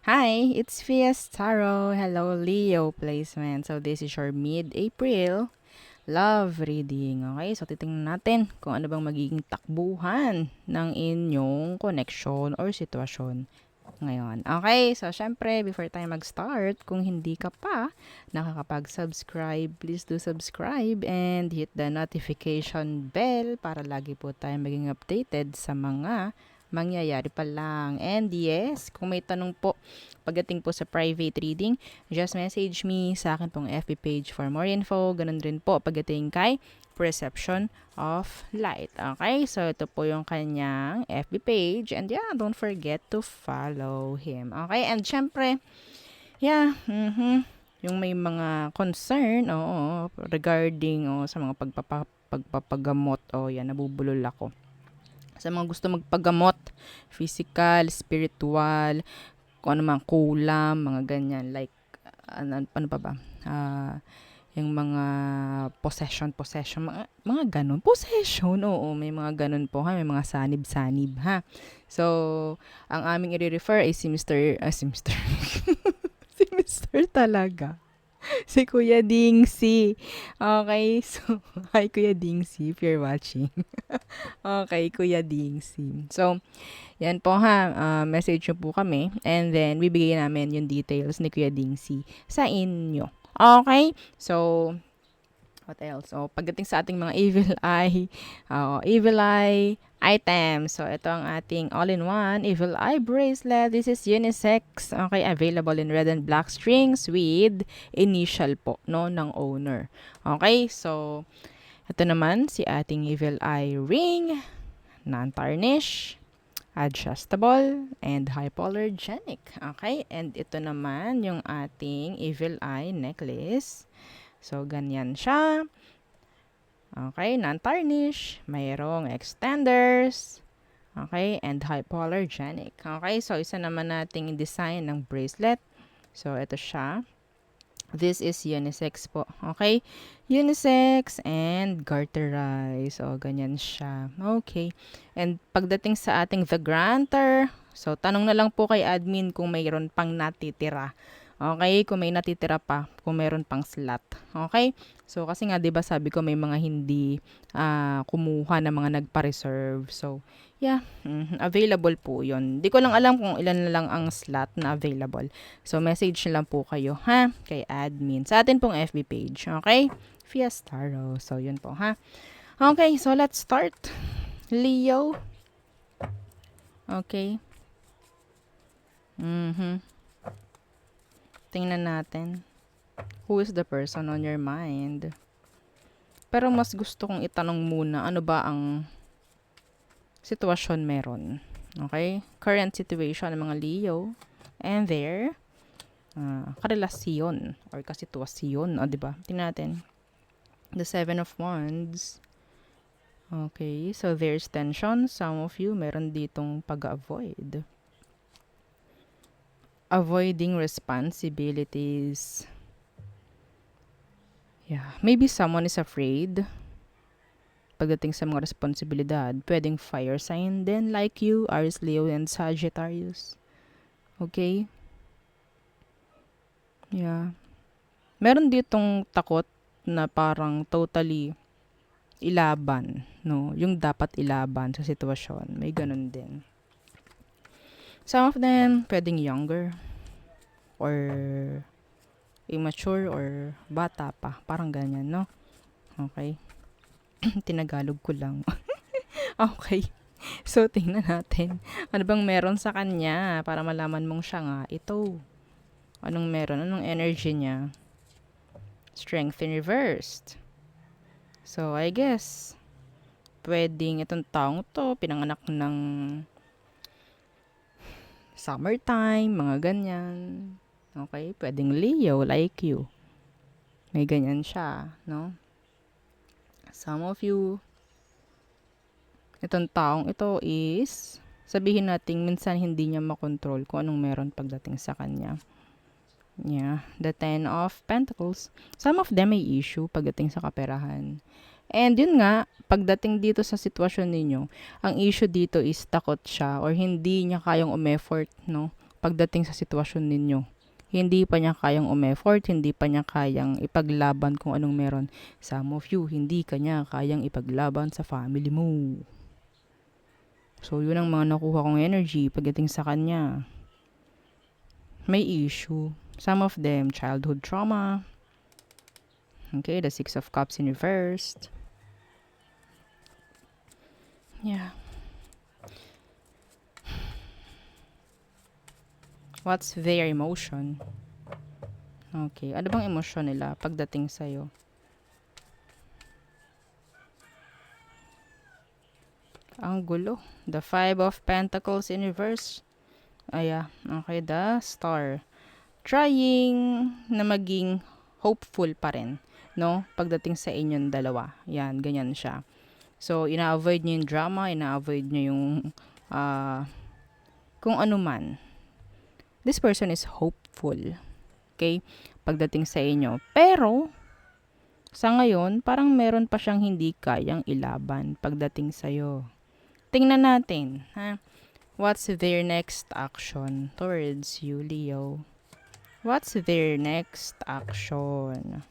Hi, it's Fiestaro. Hello, Leo placement. So, this is your mid-April love reading. Okay, so titingnan natin kung ano bang magiging takbuhan ng inyong connection or sitwasyon ngayon. Okay, so syempre, before tayo mag-start, kung hindi ka pa nakakapag-subscribe, please do subscribe and hit the notification bell para lagi po tayo maging updated sa mga mangyayari pa lang. And yes, kung may tanong po pagdating po sa private reading, just message me sa akin pong FB page for more info. Ganun rin po pagdating kay Perception of Light. Okay, so ito po yung kanyang FB page. And yeah, don't forget to follow him. Okay, and syempre, yeah, yung may mga concern, regarding sa mga pagpapagamot, yan, nabubulol ako. Sa mga gusto magpagamot, physical, spiritual, kung ano mang kulam, mga ganyan, like, ano pa ba? Yung mga possession, mga ganun. Possession, oo, may mga ganun po ha, may mga sanib-sanib ha. So, ang aming i-refer ay si Mr. si Mr. talaga. Si Kuya Dingsi. Okay, so, hi Kuya Dingsi if you're watching. Okay, Kuya Dingsi. So, yan po ha, message nyo po kami and then bibigyan namin yung details ni Kuya Dingsi sa inyo. Okay, so, what else? So, pagdating sa ating mga evil eye items. So, ito ang ating all-in-one evil eye bracelet. This is unisex. Okay, available in red and black strings with initial po, no, ng owner. Okay, so, ito naman si ating evil eye ring, non-tarnish, adjustable, and hypoallergenic. Okay, and ito naman yung ating evil eye necklace. So, ganyan siya. Okay, non-tarnish, mayroong extenders, okay, and hypoallergenic. Okay, so isa naman nating design ng bracelet. So, ito siya. This is unisex po. Okay, unisex and garterized. So, ganyan siya. Okay, and pagdating sa ating the granter, so tanong na lang po kay admin kung mayroon pang natitira. Okay, kung may natitira pa, kung meron pang slot. Okay? So, kasi nga, 'di ba sabi ko may mga hindi kumuha na mga nagpa-reserve. So, yeah, available po 'yon. Di ko lang alam kung ilan na lang ang slot na available. So, message na lang po kayo, ha? Kay admin. Sa atin pong FB page. Okay? Fiestaro. So, yun po, ha? Okay, so let's start. Leo. Okay. Tingnan natin. Who is the person on your mind? Pero mas gusto kong itanong muna, ano ba ang sitwasyon meron? Okay? Current situation ng mga Leo and their karelasyon or kasitwasyon. O, diba? Tingnan natin. The Seven of Wands. Okay, so there's tension. Some of you, meron ditong pag-avoid. Avoiding responsibilities. Yeah, maybe someone is afraid pagdating sa mga responsibilidad. Pwedeng fire sign din like you, Aries, Leo, and Sagittarius. Okay? Yeah. Meron ditong takot na parang totally ilaban, no? Yung dapat ilaban sa sitwasyon. May ganun din. Some of them, pwedeng younger or immature or bata pa. Parang ganyan, no? Okay. Tinagalog ko lang. Okay. So, tingnan natin. Ano bang meron sa kanya para malaman mong siya nga ito. Anong meron? Anong energy niya? Strength in reversed. So, I guess, pwedeng itong taong to, pinanganak ng summertime, mga ganyan. Okay? Pwedeng Leo, like you. May ganyan siya, no? Some of you, itong taong ito is, sabihin natin, minsan hindi niya makontrol kung anong meron pagdating sa kanya. Yeah, the Ten of Pentacles. Some of them may issue pagdating sa kaperahan. And yun nga, pagdating dito sa sitwasyon ninyo, ang issue dito is takot siya or hindi niya kayang umeffort, no? pagdating sa sitwasyon ninyo. Hindi pa niya kayang umeffort, hindi pa niya kayang ipaglaban kung anong meron. Some of you, hindi ka niya kayang ipaglaban sa family mo. So, yun ang mga nakuha kong energy pagdating sa kanya. May issue. Some of them, childhood trauma. Okay, the Six of Cups in reversed. Yeah. What's their emotion? Okay, ano bang emosyon nila pagdating sa'yo? Ang gulo. The Five of Pentacles in reverse. Okay, the Star. Trying na maging hopeful pa rin, no? Pagdating sa inyong dalawa. Yan, ganyan siya. So, ina-avoid nyo yung drama, ina-avoid nyo yung kung ano man. This person is hopeful. Okay? Pagdating sa inyo. Pero, sa ngayon, parang meron pa siyang hindi kayang ilaban pagdating sa'yo. Tingnan natin, ha? What's their next action towards you, Leo? What's their next action?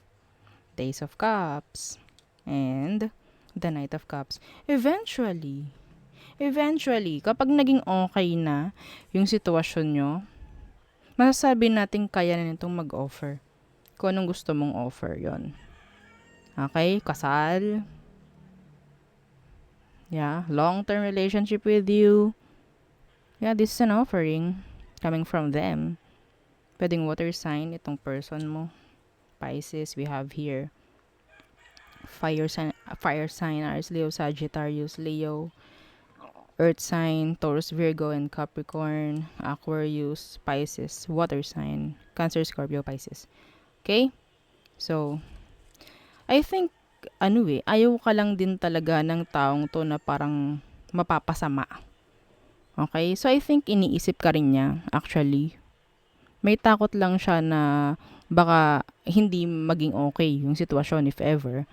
Ace of Cups and the Knight of Cups. Eventually, kapag naging okay na yung sitwasyon nyo, masasabi natin kaya na nitong mag-offer. Kung anong gusto mong offer, yon. Okay? Kasal. Yeah, long-term relationship with you. Yeah, this is an offering coming from them. Pwedeng water sign itong person mo. Pisces, we have here. Fire sign, Aries, Leo, Sagittarius, Leo. Earth sign, Taurus, Virgo, and Capricorn. Aquarius, Pisces, water sign. Cancer, Scorpio, Pisces. Okay? So, I think ayaw ka lang din talaga ng taong to na parang mapapasama. Okay? So, I think iniisip ka rin niya, actually. May takot lang siya na baka hindi maging okay yung sitwasyon, if ever.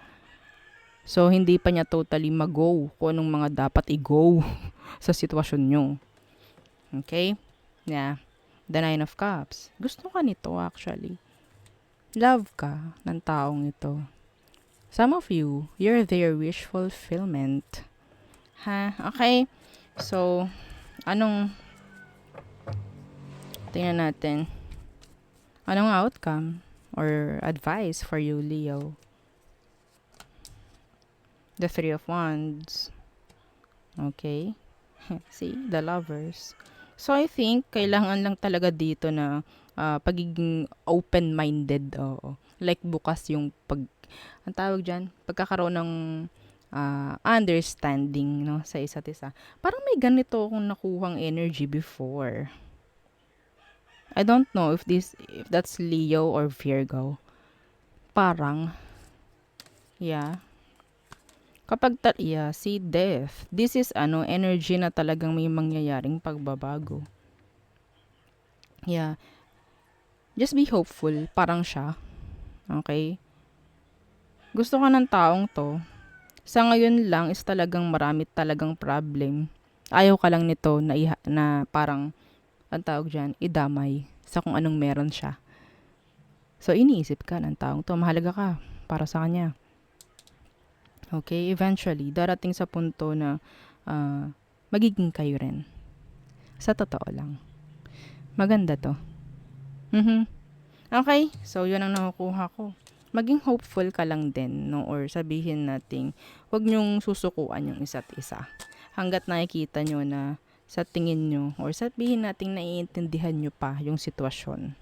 So, hindi pa niya totally mag-go kung anong mga dapat i-go sa sitwasyon nyo. Okay? Yeah. The Nine of Cups. Gusto ka nito, actually. Love ka ng taong ito. Some of you, you're their wish fulfillment. Ha? Okay? So, tingnan natin. Anong outcome or advice for you, Leo? The Three of Wands. Okay? See? The Lovers. So, I think, kailangan lang talaga dito na pagiging open-minded. Oo. Like, bukas yung ang tawag dyan, pagkakaroon ng understanding, no, sa isa't isa. Parang may ganito akong nakuhang energy before. I don't know if that's Leo or Virgo. Parang, yeah. Kapag see death. This is energy na talagang may mangyayaring pagbabago. Yeah. Just be hopeful, parang siya. Okay? Gusto ka ng taong to. Sa ngayon lang is talagang marami talagang problem. Ayaw ka lang nito na parang, ang tawag dyan, idamay sa kung anong meron siya. So, iniisip ka ng taong to. Mahalaga ka para sa kanya. Okay? Eventually, darating sa punto na magiging kayo rin. Sa totoo lang. Maganda to. Okay? So, yun ang nakukuha ko. Maging hopeful ka lang din, no? Or sabihin natin, huwag nyong susukuan yung isa't isa. Hanggat nakikita nyo na sa tingin nyo, or sabihin natin naiintindihan nyo pa yung sitwasyon.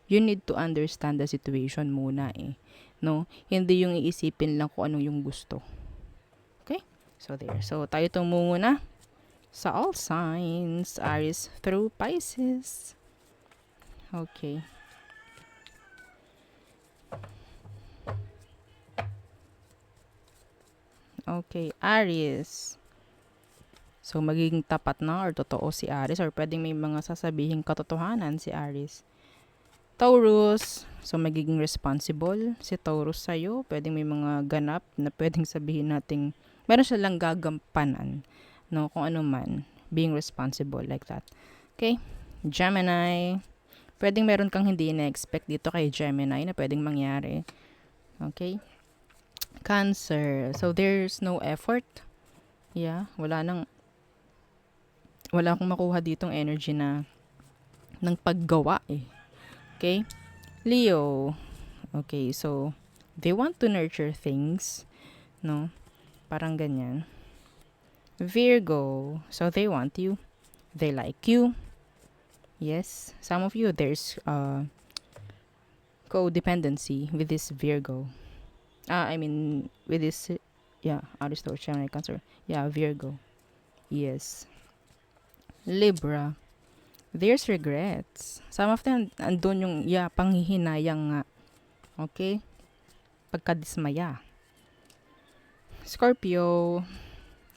You need to understand the situation muna no? Hindi yung iisipin lang kung anong yung gusto. Okay? So, there. So, tayo tumungo na sa all signs, Aries through Pisces. Okay. Okay, Aries. So, magiging tapat na or totoo si Aries, or pwedeng may mga sasabihin katotohanan si Aries. Taurus. So, magiging responsible si Taurus sa'yo. Pwedeng may mga ganap na pwedeng sabihin nating meron siya lang gagampanan. No, kung ano man. Being responsible like that. Okay? Gemini. Pwedeng meron kang hindi na-expect dito kay Gemini na pwedeng mangyari. Okay? Cancer. So, there's no effort. Yeah, wala akong makuha ditong energy ng paggawa eh. Okay? Leo. Okay, so, they want to nurture things. No? Parang ganyan. Virgo. So, they want you. They like you. Yes. Some of you, there's codependency with this Virgo. With this, Aristotle, Gemini, Cancer. Yeah, Virgo. Yes. Libra. There's regrets. Some of them, andun yung, panghihinayang nga. Okay? Pagkadismaya. Scorpio.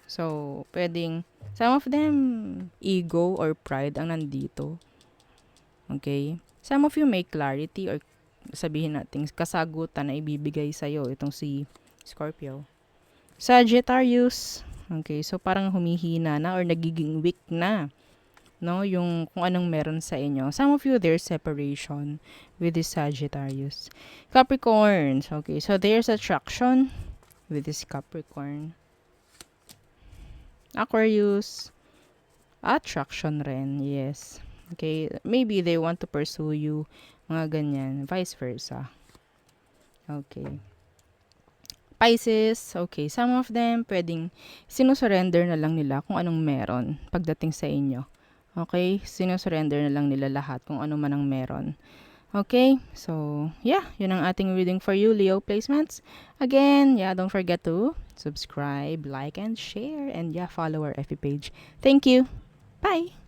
So, pwedeng, some of them, ego or pride ang nandito. Okay? Some of you may clarity or sabihin natin, kasagutan na ibibigay sa'yo itong si Scorpio. Sagittarius. Okay, so parang humihina na or nagiging weak na. No, yung kung anong meron sa inyo. Some of you, there's separation with this Sagittarius. Capricorns. Okay, so there's attraction with this Capricorn. Aquarius. Attraction rin, yes. Okay, maybe they want to pursue you, mga ganyan, vice versa. Okay. Pisces, okay, some of them pwedeng sinusurrender na lang nila kung anong meron pagdating sa inyo. Okay, sinusurrender na lang nila lahat kung ano man ang meron. Okay, so, yun ang ating reading for you, Leo placements. Again, don't forget to subscribe, like, and share, and follow our FB page. Thank you. Bye!